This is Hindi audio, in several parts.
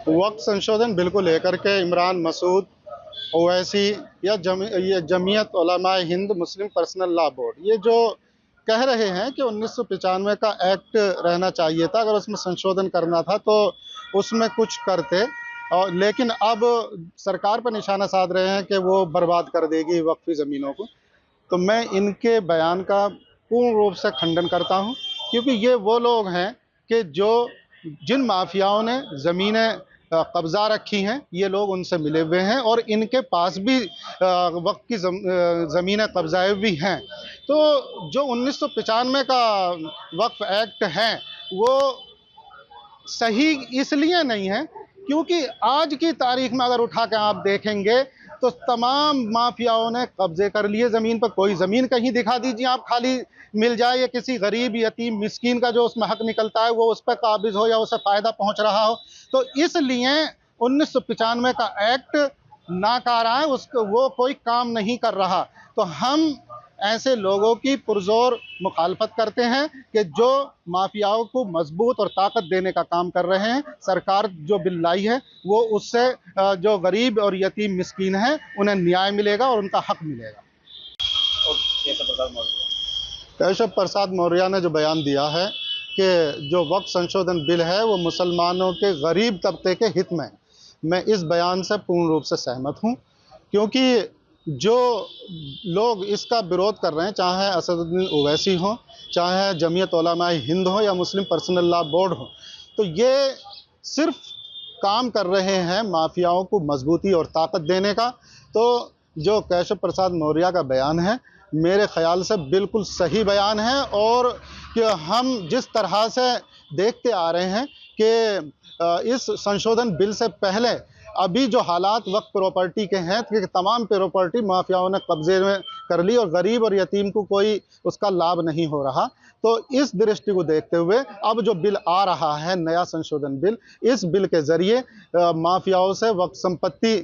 वक्त संशोधन बिल को लेकर के इमरान मसूद, ओवैसी या ये जमीयत उलमाए हिंद मुस्लिम पर्सनल लॉ बोर्ड ये जो कह रहे हैं कि 1995 का एक्ट रहना चाहिए था, अगर उसमें संशोधन करना था तो उसमें कुछ करते। और लेकिन अब सरकार पर निशाना साध रहे हैं कि वो बर्बाद कर देगी वक्फी ज़मीनों को। तो मैं इनके बयान का पूर्ण रूप से खंडन करता हूं, क्योंकि ये वो लोग हैं कि जो जिन माफियाओं ने ज़मीनें कब्जा रखी हैं, ये लोग उनसे मिले हुए हैं और इनके पास भी वक्त की ज़मीनें कब्जाए भी हैं। तो जो 1995 का वक्फ एक्ट है वो सही इसलिए नहीं है क्योंकि आज की तारीख में अगर उठा के आप देखेंगे तो तमाम माफियाओं ने कब्जे कर लिए ज़मीन पर। कोई ज़मीन कहीं दिखा दीजिए आप खाली मिल जाए, या किसी गरीब यतीम मिस्कीन का जो उसमें हक निकलता है वो उस पर काबिज हो या उसे फ़ायदा पहुंच रहा हो। तो इसलिए 1995 का एक्ट नाकारा है, उसको वो कोई काम नहीं कर रहा। तो हम ऐसे लोगों की पुरजोर मुखालफत करते हैं कि जो माफियाओं को मजबूत और ताकत देने का काम कर रहे हैं। सरकार जो बिल लाई है वो उससे जो गरीब और यतीम मिस्कीन हैं उन्हें न्याय मिलेगा और उनका हक मिलेगा। और केशव प्रसाद मौर्य ने जो बयान दिया है कि जो वक्फ संशोधन बिल है वो मुसलमानों के गरीब तबके के हित में है, मैं इस बयान से पूर्ण रूप से सहमत हूँ। क्योंकि जो लोग इसका विरोध कर रहे हैं, चाहे असदुद्दीन ओवैसी हो, चाहे जमीयत उलमाए हिंद हो या मुस्लिम पर्सनल लॉ बोर्ड हो, तो ये सिर्फ काम कर रहे हैं माफियाओं को मजबूती और ताकत देने का। तो जो केशव प्रसाद मौर्य का बयान है मेरे ख्याल से बिल्कुल सही बयान है। और कि हम जिस तरह से देखते आ रहे हैं कि इस संशोधन बिल से पहले अभी जो हालात वक्त प्रॉपर्टी के हैं कि तमाम प्रॉपर्टी माफियाओं ने कब्जे में कर ली और गरीब और यतीम को कोई उसका लाभ नहीं हो रहा। तो इस दृष्टि को देखते हुए अब जो बिल आ रहा है, नया संशोधन बिल, इस बिल के जरिए माफियाओं से वक्त संपत्ति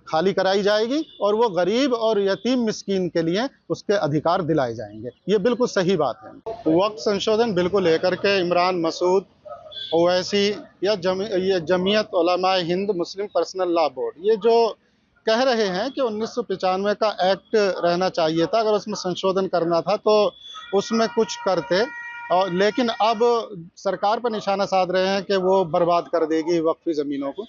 खाली कराई जाएगी और वो गरीब और यतीम मिस्कीन के लिए उसके अधिकार दिलाए जाएंगे। ये बिल्कुल सही बात है। वक्त संशोधन बिल को लेकर के इमरान मसूद, ओवैसी या ये जमीयत उलमाए हिंद मुस्लिम पर्सनल लॉ बोर्ड ये जो कह रहे हैं कि 1995 का एक्ट रहना चाहिए था, अगर उसमें संशोधन करना था तो उसमें कुछ करते। और लेकिन अब सरकार पर निशाना साध रहे हैं कि वो बर्बाद कर देगी वक्फी ज़मीनों को।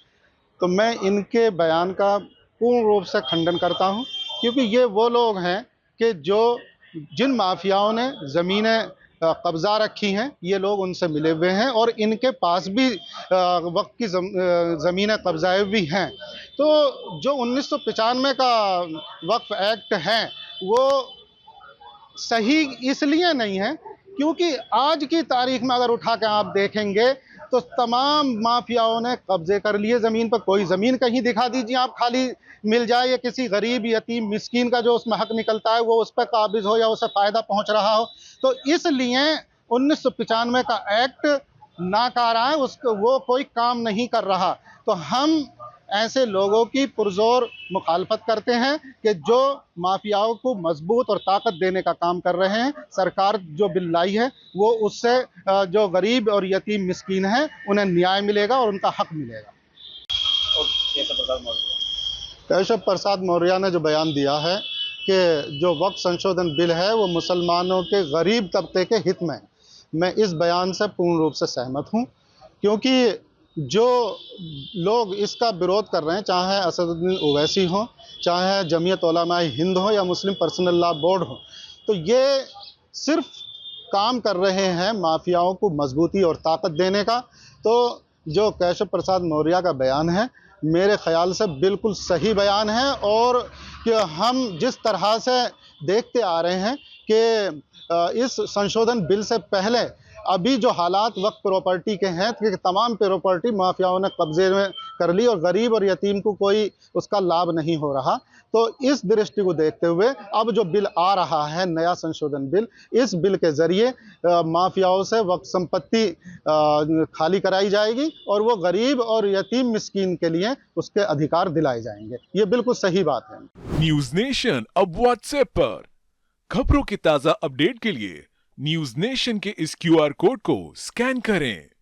तो मैं इनके बयान का पूर्ण रूप से खंडन करता हूं, क्योंकि ये वो लोग हैं कि जो जिन माफियाओं ने ज़मीनें कब्जा रखी हैं, ये लोग उनसे मिले हुए हैं और इनके पास भी वक्त की ज़मीनें कब्जाए भी हैं। तो जो 1995 का वक्फ एक्ट है वो सही इसलिए नहीं है क्योंकि आज की तारीख में अगर उठा के आप देखेंगे तो तमाम माफियाओं ने कब्जे कर लिए ज़मीन पर। कोई ज़मीन कहीं दिखा दीजिए आप खाली मिल जाए, या किसी गरीब यतीम मिस्कीन का जो उसमें हक निकलता है वो उस पर काबिज हो या उसे फ़ायदा पहुंच रहा हो। तो इसलिए 1995 का एक्ट नाकारा है, उसको वो कोई काम नहीं कर रहा। तो हम ऐसे लोगों की पुरजोर मुखालफत करते हैं कि जो माफियाओं को मजबूत और ताकत देने का काम कर रहे हैं। सरकार जो बिल लाई है वो उससे जो गरीब और यतीम मिस्कीन हैं उन्हें न्याय मिलेगा और उनका हक मिलेगा। और केशव प्रसाद मौर्य ने जो बयान दिया है कि जो वक्त संशोधन बिल है वो मुसलमानों के गरीब तबके के हित में है, मैं इस बयान से पूर्ण रूप से सहमत हूँ। क्योंकि जो लोग इसका विरोध कर रहे हैं, चाहे असदुद्दीन ओवैसी हो, चाहे जमीयत उलमाए हिंद हो या मुस्लिम पर्सनल लॉ बोर्ड हो, तो ये सिर्फ काम कर रहे हैं माफियाओं को मजबूती और ताकत देने का। तो जो केशव प्रसाद मौर्य का बयान है मेरे ख्याल से बिल्कुल सही बयान है। और कि हम जिस तरह से देखते आ रहे हैं कि इस संशोधन बिल से पहले अभी जो हालात वक्त प्रॉपर्टी के हैं कि तमाम प्रॉपर्टी माफियाओं ने कब्जे में कर ली और गरीब और यतीम को कोई उसका लाभ नहीं हो रहा। तो इस दृष्टि को देखते हुए अब जो बिल आ रहा है, नया संशोधन बिल, इस बिल के जरिए माफियाओं से वक्त संपत्ति खाली कराई जाएगी और वो गरीब और यतीम मिस्कीन के लिए उसके अधिकार दिलाए जाएंगे। ये बिल्कुल सही बात है। न्यूज नेशन अब व्हाट्सएप पर खबरों की ताजा अपडेट के लिए न्यूज नेशन के इस क्यूआर कोड को स्कैन करें।